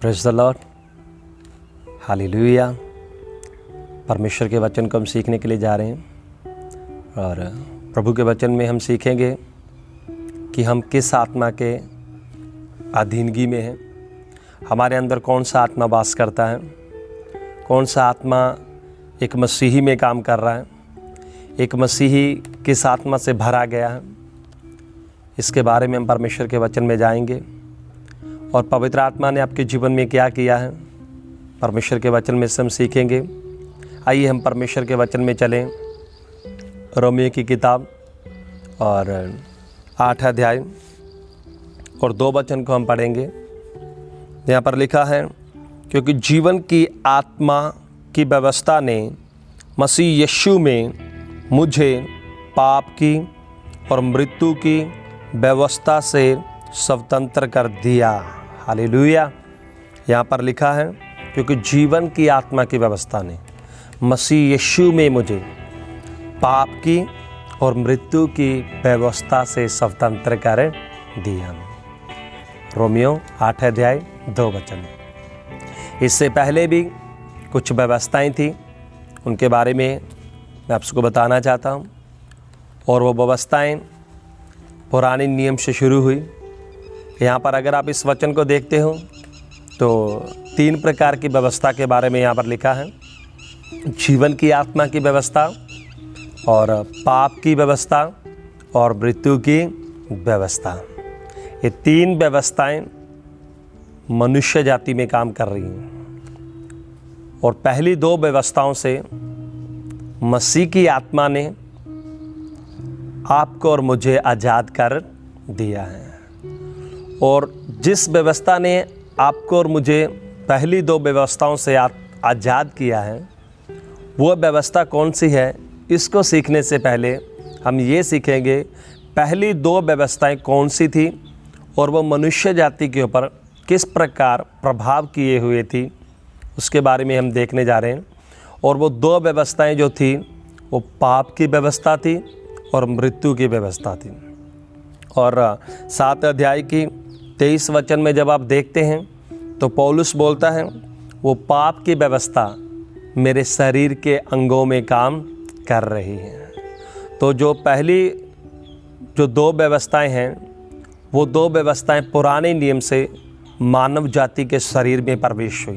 Praise the Lord, hallelujah. परमेश्वर के वचन को हम सीखने के लिए जा रहे हैं और प्रभु के वचन में हम सीखेंगे कि हम किस आत्मा के अधीनगी में हैं, हमारे अंदर कौन सा आत्मा वास करता है, कौन सा आत्मा एक मसीही में काम कर रहा है, एक मसीही किस आत्मा से भरा गया है। इसके बारे में हम परमेश्वर के वचन में जाएंगे और पवित्र आत्मा ने आपके जीवन में क्या किया है, परमेश्वर के वचन में से हम सीखेंगे। आइए हम परमेश्वर के वचन में चलें। रोमियो की किताब और 8 अध्याय और 2 वचन को हम पढ़ेंगे। यहाँ पर लिखा है, क्योंकि जीवन की आत्मा की व्यवस्था ने मसीह यीशु में मुझे पाप की और मृत्यु की व्यवस्था से स्वतंत्र कर दिया। हालेलुया। यहाँ पर लिखा है, क्योंकि जीवन की आत्मा की व्यवस्था ने मसीह यीशु में मुझे पाप की और मृत्यु की व्यवस्था से स्वतंत्र कर दिया। रोमियो 8 अध्याय 2 वचन। इससे पहले भी कुछ व्यवस्थाएं थी, उनके बारे में मैं आपको बताना चाहता हूँ। और वो व्यवस्थाएं पुराने नियम से शुरू हुई। यहाँ पर अगर आप इस वचन को देखते हो तो 3 प्रकार की व्यवस्था के बारे में यहाँ पर लिखा है। जीवन की आत्मा की व्यवस्था और पाप की व्यवस्था और मृत्यु की व्यवस्था। ये 3 व्यवस्थाएं मनुष्य जाति में काम कर रही हैं और पहली 2 व्यवस्थाओं से मसीह की आत्मा ने आपको और मुझे आज़ाद कर दिया है। और जिस व्यवस्था ने आपको और मुझे पहली 2 व्यवस्थाओं से आज़ाद किया है, वो व्यवस्था कौन सी है, इसको सीखने से पहले हम ये सीखेंगे पहली 2 व्यवस्थाएं कौन सी थी और वो मनुष्य जाति के ऊपर किस प्रकार प्रभाव किए हुए थी, उसके बारे में हम देखने जा रहे हैं। और वो 2 व्यवस्थाएं जो थी वो पाप की व्यवस्था थी और मृत्यु की व्यवस्था थी। और 7 अध्याय की 23 वचन में जब आप देखते हैं तो पौलुस बोलता है, वो पाप की व्यवस्था मेरे शरीर के अंगों में काम कर रही है। तो जो पहली 2 व्यवस्थाएं हैं, वो 2 व्यवस्थाएं पुराने नियम से मानव जाति के शरीर में प्रवेश हुई।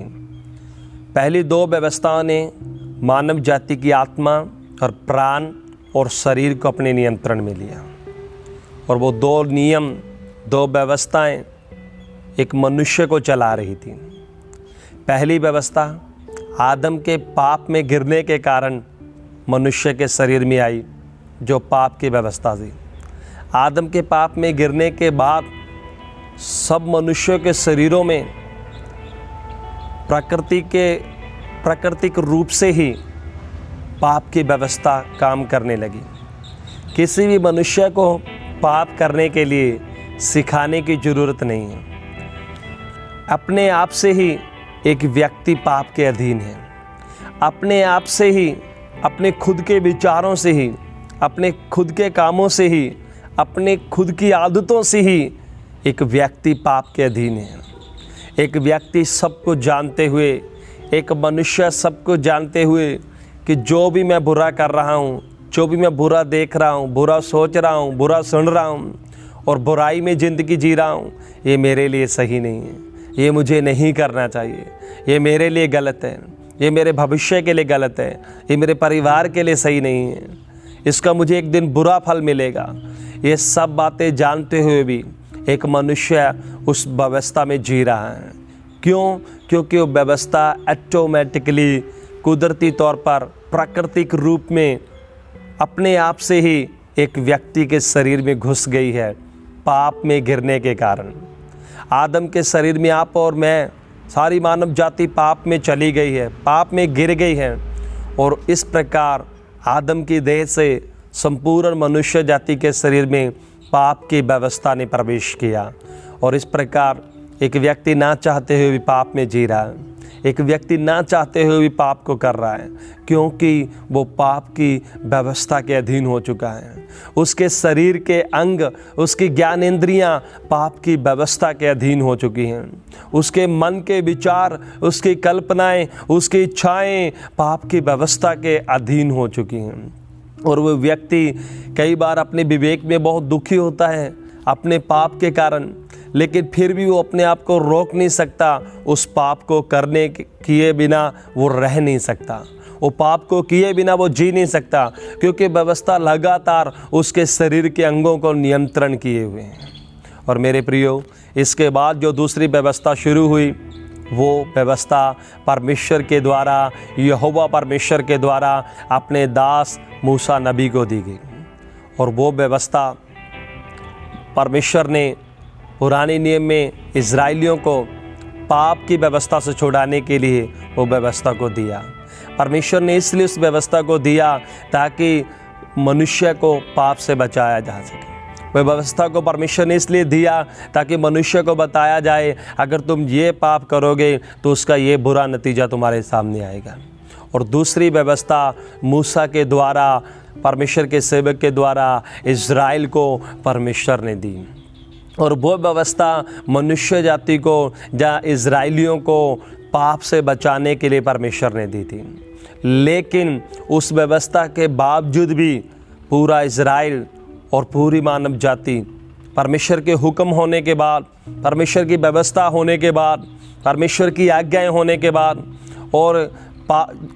पहली 2 व्यवस्थाओं ने मानव जाति की आत्मा और प्राण और शरीर को अपने नियंत्रण में लिया। और वो 2 नियम, 2 व्यवस्थाएं एक मनुष्य को चला रही थी। पहली व्यवस्था आदम के पाप में गिरने के कारण मनुष्य के शरीर में आई, जो पाप की व्यवस्था थी। आदम के पाप में गिरने के बाद सब मनुष्यों के शरीरों में प्राकृतिक रूप से ही पाप की व्यवस्था काम करने लगी। किसी भी मनुष्य को पाप करने के लिए सिखाने की ज़रूरत नहीं है। अपने आप से ही एक व्यक्ति पाप के अधीन है। अपने आप से ही, अपने खुद के विचारों से ही, अपने खुद के कामों से ही, अपने खुद की आदतों से ही एक व्यक्ति पाप के अधीन है। एक व्यक्ति सबको जानते हुए, एक मनुष्य सबको जानते हुए कि जो भी मैं बुरा कर रहा हूँ, जो भी मैं बुरा देख रहा हूँ, बुरा सोच रहा हूँ, बुरा सुन रहा हूँ और बुराई में ज़िंदगी जी रहा हूँ, ये मेरे लिए सही नहीं है, ये मुझे नहीं करना चाहिए, ये मेरे लिए गलत है, ये मेरे भविष्य के लिए गलत है, ये मेरे परिवार के लिए सही नहीं है, इसका मुझे एक दिन बुरा फल मिलेगा। ये सब बातें जानते हुए भी एक मनुष्य उस व्यवस्था में जी रहा है। क्यों? क्योंकि वो व्यवस्था ऑटोमेटिकली, कुदरती तौर पर, प्राकृतिक रूप में अपने आप से ही एक व्यक्ति के शरीर में घुस गई है पाप में गिरने के कारण। आदम के शरीर में आप और मैं, सारी मानव जाति पाप में चली गई है, पाप में गिर गई है। और इस प्रकार आदम की देह से संपूर्ण मनुष्य जाति के शरीर में पाप की व्यवस्था ने प्रवेश किया। और इस प्रकार एक व्यक्ति ना चाहते हुए भी पाप में जी रहा है। एक व्यक्ति ना चाहते हुए भी पाप को कर रहा है, क्योंकि वो पाप की व्यवस्था के अधीन हो चुका है। उसके शरीर के अंग, उसकी ज्ञानेंद्रियां पाप की व्यवस्था के अधीन हो चुकी हैं। उसके मन के विचार, उसकी कल्पनाएं, उसकी इच्छाएं पाप की व्यवस्था के अधीन हो चुकी हैं। और वो व्यक्ति कई बार अपने विवेक में बहुत दुखी होता है अपने पाप के कारण, लेकिन फिर भी वो अपने आप को रोक नहीं सकता। उस पाप को करने किए बिना वो रह नहीं सकता, वो पाप को किए बिना वो जी नहीं सकता, क्योंकि व्यवस्था लगातार उसके शरीर के अंगों को नियंत्रण किए हुए हैं। और मेरे प्रियो, इसके बाद जो दूसरी व्यवस्था शुरू हुई, वो व्यवस्था परमेश्वर के द्वारा, यहोवा परमेश्वर के द्वारा अपने दास मूसा नबी को दी गई। और वो व्यवस्था परमेश्वर ने पुराने नियम में इज़राइलियों को पाप की व्यवस्था से छुड़ाने के लिए वो व्यवस्था को दिया। परमेश्वर ने इसलिए उस व्यवस्था को दिया ताकि मनुष्य को पाप से बचाया जा सके। वह व्यवस्था को परमेश्वर ने इसलिए दिया ताकि मनुष्य को बताया जाए, अगर तुम ये पाप करोगे तो उसका ये बुरा नतीजा तुम्हारे सामने आएगा। और दूसरी व्यवस्था मूसा के द्वारा, परमेश्वर के सेवक के द्वारा इज़राइल को परमेश्वर ने दी। और वो व्यवस्था मनुष्य जाति को या इज़राइलियों को पाप से बचाने के लिए परमेश्वर ने दी थी। लेकिन उस व्यवस्था के बावजूद भी पूरा इज़राइल और पूरी मानव जाति परमेश्वर के हुक्म होने के बाद, परमेश्वर की व्यवस्था होने के बाद, परमेश्वर की आज्ञाएं होने के बाद, और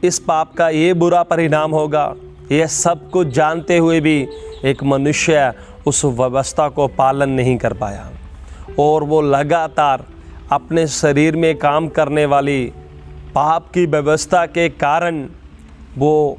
इस पाप का ये बुरा परिणाम होगा, यह सब कुछ जानते हुए भी एक मनुष्य उस व्यवस्था को पालन नहीं कर पाया। और वो लगातार अपने शरीर में काम करने वाली पाप की व्यवस्था के कारण वो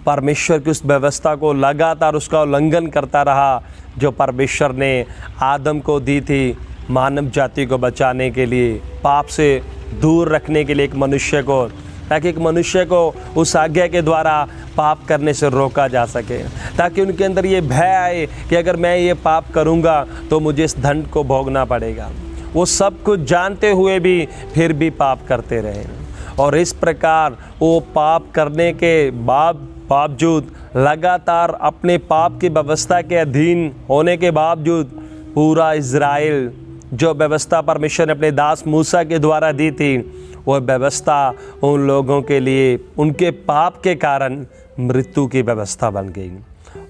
परमेश्वर की उस व्यवस्था को लगातार उसका उल्लंघन करता रहा, जो परमेश्वर ने आदम को दी थी मानव जाति को बचाने के लिए, पाप से दूर रखने के लिए एक मनुष्य को, ताकि एक मनुष्य को उस आज्ञा के द्वारा पाप करने से रोका जा सके, ताकि उनके अंदर ये भय आए कि अगर मैं ये पाप करूँगा तो मुझे इस दंड को भोगना पड़ेगा। वो सब कुछ जानते हुए भी फिर भी पाप करते रहे। और इस प्रकार वो पाप करने के बावजूद, लगातार अपने पाप की व्यवस्था के अधीन होने के बावजूद, पूरा इज़राइल, जो व्यवस्था परमेश्वर ने अपने दास मूसा के द्वारा दी थी, वह व्यवस्था उन लोगों के लिए उनके पाप के कारण मृत्यु की व्यवस्था बन गई।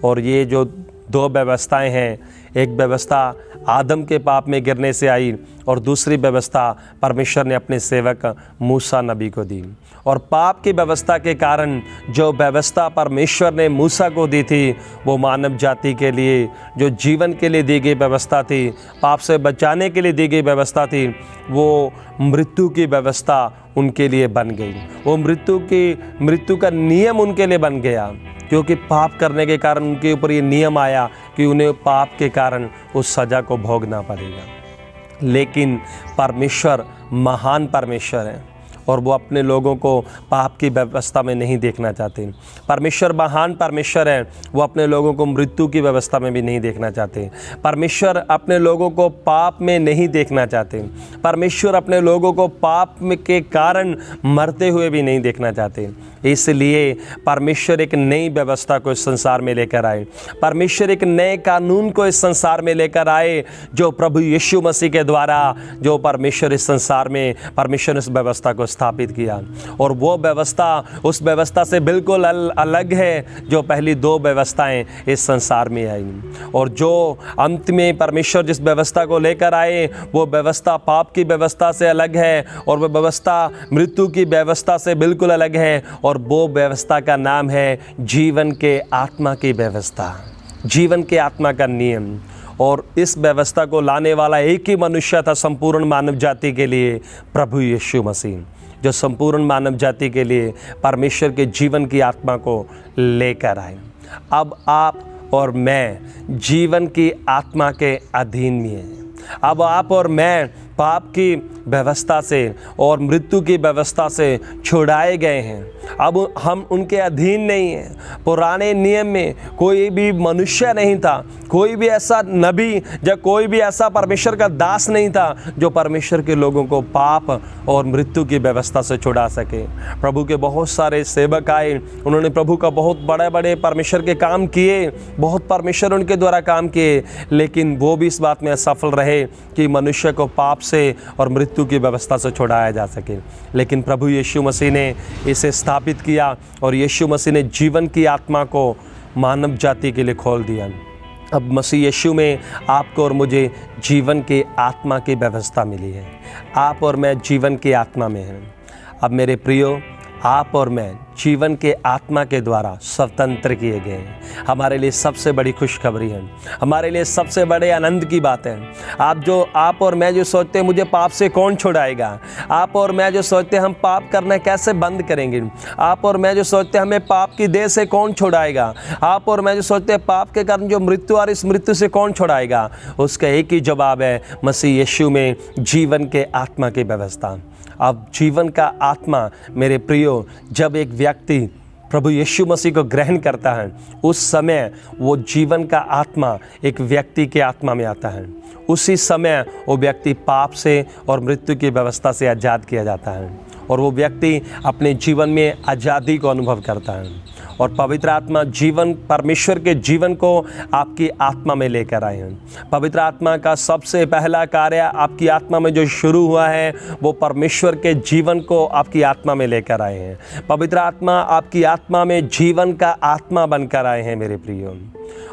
और ये जो दो व्यवस्थाएं हैं, एक व्यवस्था आदम के पाप में गिरने से आई और दूसरी व्यवस्था परमेश्वर ने अपने सेवक मूसा नबी को दी। और पाप की व्यवस्था के कारण जो व्यवस्था परमेश्वर ने मूसा को दी थी, वो मानव जाति के लिए, जो जीवन के लिए दी गई व्यवस्था थी, पाप से बचाने के लिए दी गई व्यवस्था थी, वो मृत्यु की व्यवस्था उनके लिए बन गई। वो मृत्यु का नियम उनके लिए बन गया, क्योंकि पाप करने के कारण उनके ऊपर ये नियम आया कि उन्हें पाप के कारण उस सज़ा को भोगना पड़ेगा। लेकिन परमेश्वर महान परमेश्वर है और वो अपने लोगों को पाप की व्यवस्था में नहीं देखना चाहते। परमेश्वर महान परमेश्वर है, वो अपने लोगों को मृत्यु की व्यवस्था में भी नहीं देखना चाहते। परमेश्वर अपने लोगों को पाप में नहीं देखना चाहते। परमेश्वर अपने लोगों को पाप के कारण मरते हुए भी नहीं देखना चाहते। इसलिए परमेश्वर एक नई व्यवस्था को इस संसार में लेकर आए। परमेश्वर एक नए कानून को इस संसार में लेकर आए, जो प्रभु यीशु मसीह के द्वारा, जो परमेश्वर इस संसार में, परमेश्वर ने इस व्यवस्था को स्थापित किया। और वो व्यवस्था उस व्यवस्था से बिल्कुल अलग है जो पहली दो व्यवस्थाएं इस संसार में आई। और जो अंत में परमेश्वर जिस व्यवस्था को लेकर आए, वो व्यवस्था पाप की व्यवस्था से अलग है और वो व्यवस्था मृत्यु की व्यवस्था से बिल्कुल अलग है। और वो व्यवस्था का नाम है जीवन के आत्मा की व्यवस्था, जीवन के आत्मा का नियम। और इस व्यवस्था को लाने वाला एक ही मनुष्य था संपूर्ण मानव जाति के लिए, प्रभु यीशु मसीह, जो संपूर्ण मानव जाति के लिए परमेश्वर के जीवन की आत्मा को लेकर आए। अब आप और मैं जीवन की आत्मा के अधीन में हैं। अब आप और मैं पाप की व्यवस्था से और मृत्यु की व्यवस्था से छुड़ाए गए हैं। अब हम उनके अधीन नहीं हैं। पुराने नियम में कोई भी मनुष्य नहीं था, कोई भी ऐसा नबी या कोई भी ऐसा परमेश्वर का दास नहीं था जो परमेश्वर के लोगों को पाप और मृत्यु की व्यवस्था से छुड़ा सके। प्रभु के बहुत सारे सेवक आए, उन्होंने प्रभु का बहुत बड़े बड़े परमेश्वर के काम किए, बहुत परमेश्वर उनके द्वारा काम किए, लेकिन वो भी इस बात में असफल रहे कि मनुष्य को पाप से और मृत्यु की व्यवस्था से छुड़ाया जा सके। लेकिन प्रभु यीशु मसीह ने इसे स्थापित किया और यीशु मसीह ने जीवन की आत्मा को मानव जाति के लिए खोल दिया। अब मसीह यीशु में आपको और मुझे जीवन की आत्मा की व्यवस्था मिली है। आप और मैं जीवन की आत्मा में हैं। अब मेरे प्रियो, आप और मैं जीवन के आत्मा के द्वारा स्वतंत्र किए गए हैं। हमारे लिए सबसे बड़ी खुशखबरी है, हमारे लिए सबसे बड़े आनंद की बात है। आप और मैं जो सोचते हैं मुझे पाप से कौन छुड़ाएगा, आप और मैं जो सोचते हैं हम पाप करना कैसे बंद करेंगे, आप और मैं जो सोचते हैं हमें पाप की देह से कौन छुड़ाएगा, आप और मैं जो सोचते हैं पाप के कारण जो मृत्यु और इस मृत्यु से कौन छुड़ाएगा, उसका एक ही जवाब है, मसीह यीशु में जीवन के आत्मा की व्यवस्था। अब जीवन का आत्मा मेरे प्रियो, जब एक व्यक्ति प्रभु यीशु मसीह को ग्रहण करता है, उस समय वो जीवन का आत्मा एक व्यक्ति के आत्मा में आता है। उसी समय वो व्यक्ति पाप से और मृत्यु की व्यवस्था से आज़ाद किया जाता है और वो व्यक्ति अपने जीवन में आज़ादी को अनुभव करता है। और पवित्र आत्मा जीवन, परमेश्वर के जीवन को आपकी आत्मा में लेकर आए हैं। पवित्र आत्मा का सबसे पहला कार्य आपकी आत्मा में जो शुरू हुआ है वो परमेश्वर के जीवन को आपकी आत्मा में लेकर आए हैं। पवित्र आत्मा आपकी आत्मा में जीवन का आत्मा बनकर आए हैं मेरे प्रियो।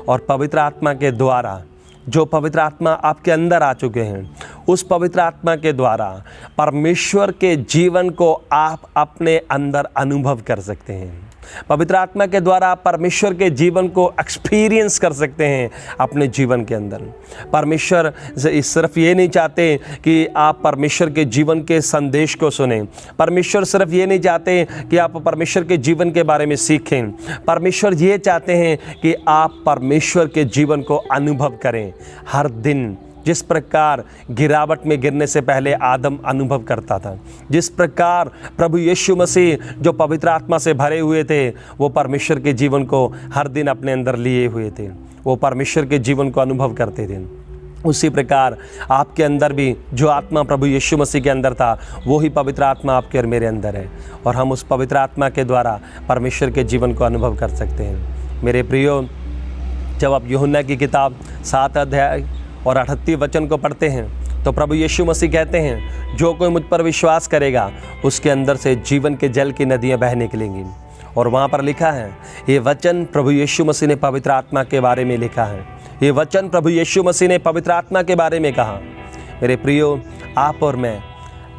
और पवित्र आत्मा के द्वारा, जो पवित्र आत्मा आपके अंदर आ चुके हैं, उस पवित्र आत्मा के द्वारा परमेश्वर के जीवन को आप अपने अंदर अनुभव कर सकते हैं। पवित्र आत्मा के द्वारा आप परमेश्वर के जीवन को एक्सपीरियंस कर सकते हैं अपने जीवन के अंदर। परमेश्वर सिर्फ ये नहीं चाहते कि आप परमेश्वर के जीवन के संदेश को सुने, परमेश्वर सिर्फ ये नहीं चाहते कि आप परमेश्वर के जीवन के बारे में सीखें, परमेश्वर ये चाहते हैं कि आप परमेश्वर के जीवन को अनुभव करें हर दिन। जिस प्रकार गिरावट में गिरने से पहले आदम अनुभव करता था, जिस प्रकार प्रभु यीशु मसीह जो पवित्र आत्मा से भरे हुए थे, वो परमेश्वर के जीवन को हर दिन अपने अंदर लिए हुए थे, वो परमेश्वर के जीवन को अनुभव करते थे। उसी प्रकार आपके अंदर भी जो आत्मा प्रभु यीशु मसीह के अंदर था, वो ही पवित्र आत्मा आपके और मेरे अंदर है और हम उस पवित्र आत्मा के द्वारा परमेश्वर के जीवन को अनुभव कर सकते हैं। मेरे प्रियो, जब आप यूहन्ना की किताब 7 अध्याय और 38 वचन को पढ़ते हैं तो प्रभु यीशु मसीह कहते हैं, जो कोई मुझ पर विश्वास करेगा उसके अंदर से जीवन के जल की नदियाँ बह निकलेंगी। और वहाँ पर लिखा है, ये वचन प्रभु यीशु मसीह ने पवित्र आत्मा के बारे में लिखा है, ये वचन प्रभु यीशु मसीह ने पवित्र आत्मा के बारे में कहा। मेरे प्रियो, आप और मैं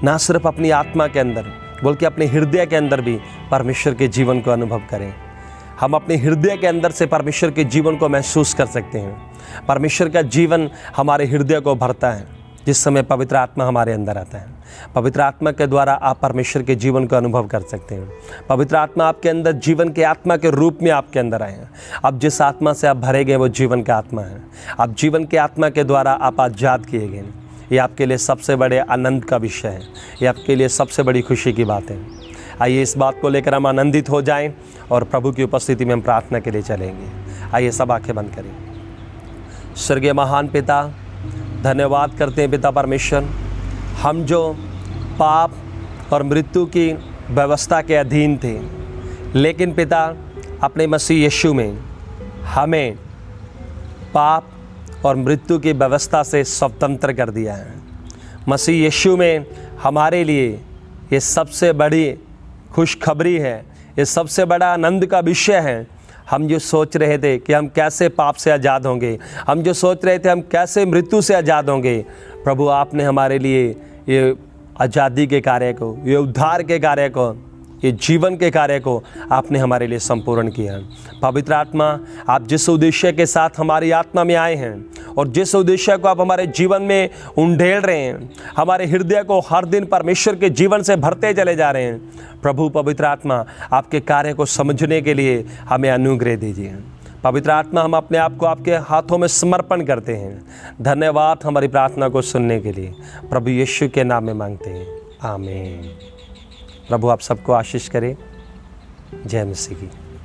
ना सिर्फ अपनी आत्मा के अंदर बल्कि अपने हृदय के अंदर भी परमेश्वर के जीवन को अनुभव करें। हम अपने हृदय के अंदर से परमेश्वर के जीवन को महसूस कर सकते हैं। परमेश्वर का जीवन हमारे हृदय को भरता है जिस समय पवित्र आत्मा हमारे अंदर आता है। पवित्र आत्मा के द्वारा आप परमेश्वर के जीवन को अनुभव कर सकते हैं। पवित्र आत्मा आपके अंदर जीवन के आत्मा के रूप में आपके अंदर आए हैं। अब जिस आत्मा से आप भरे गए वो जीवन का आत्मा है। अब जीवन के आत्मा के द्वारा आप आज़ाद किए गए। ये आपके लिए सबसे बड़े आनंद का विषय है, ये आपके लिए सबसे बड़ी खुशी की बात है। आइए इस बात को लेकर हम आनंदित हो जाएं और प्रभु की उपस्थिति में हम प्रार्थना के लिए चलेंगे। आइए सब आंखें बंद करें। स्वर्गीय महान पिता, धन्यवाद करते हैं पिता परमेश्वर, हम जो पाप और मृत्यु की व्यवस्था के अधीन थे, लेकिन पिता अपने मसीह यीशु में हमें पाप और मृत्यु की व्यवस्था से स्वतंत्र कर दिया है। मसीह यीशु में हमारे लिए ये सबसे बड़ी खुशखबरी है, ये सबसे बड़ा आनंद का विषय है। हम जो सोच रहे थे कि हम कैसे पाप से आज़ाद होंगे, हम जो सोच रहे थे हम कैसे मृत्यु से आज़ाद होंगे, प्रभु आपने हमारे लिए ये आज़ादी के कार्य को, ये उद्धार के कार्य को, ये जीवन के कार्य को आपने हमारे लिए संपूर्ण किया। पवित्र आत्मा, आप जिस उद्देश्य के साथ हमारी आत्मा में आए हैं और जिस उद्देश्य को आप हमारे जीवन में उंडेल रहे हैं, हमारे हृदय को हर दिन परमेश्वर के जीवन से भरते चले जा रहे हैं, प्रभु पवित्र आत्मा आपके कार्य को समझने के लिए हमें अनुग्रह दीजिए। पवित्र आत्मा, हम अपने आप को आपके हाथों में समर्पण करते हैं। धन्यवाद हमारी प्रार्थना को सुनने के लिए, प्रभु यीशु के नाम में मांगते हैं, आमीन। प्रभु आप सबको आशीष करे। जय मसीह की।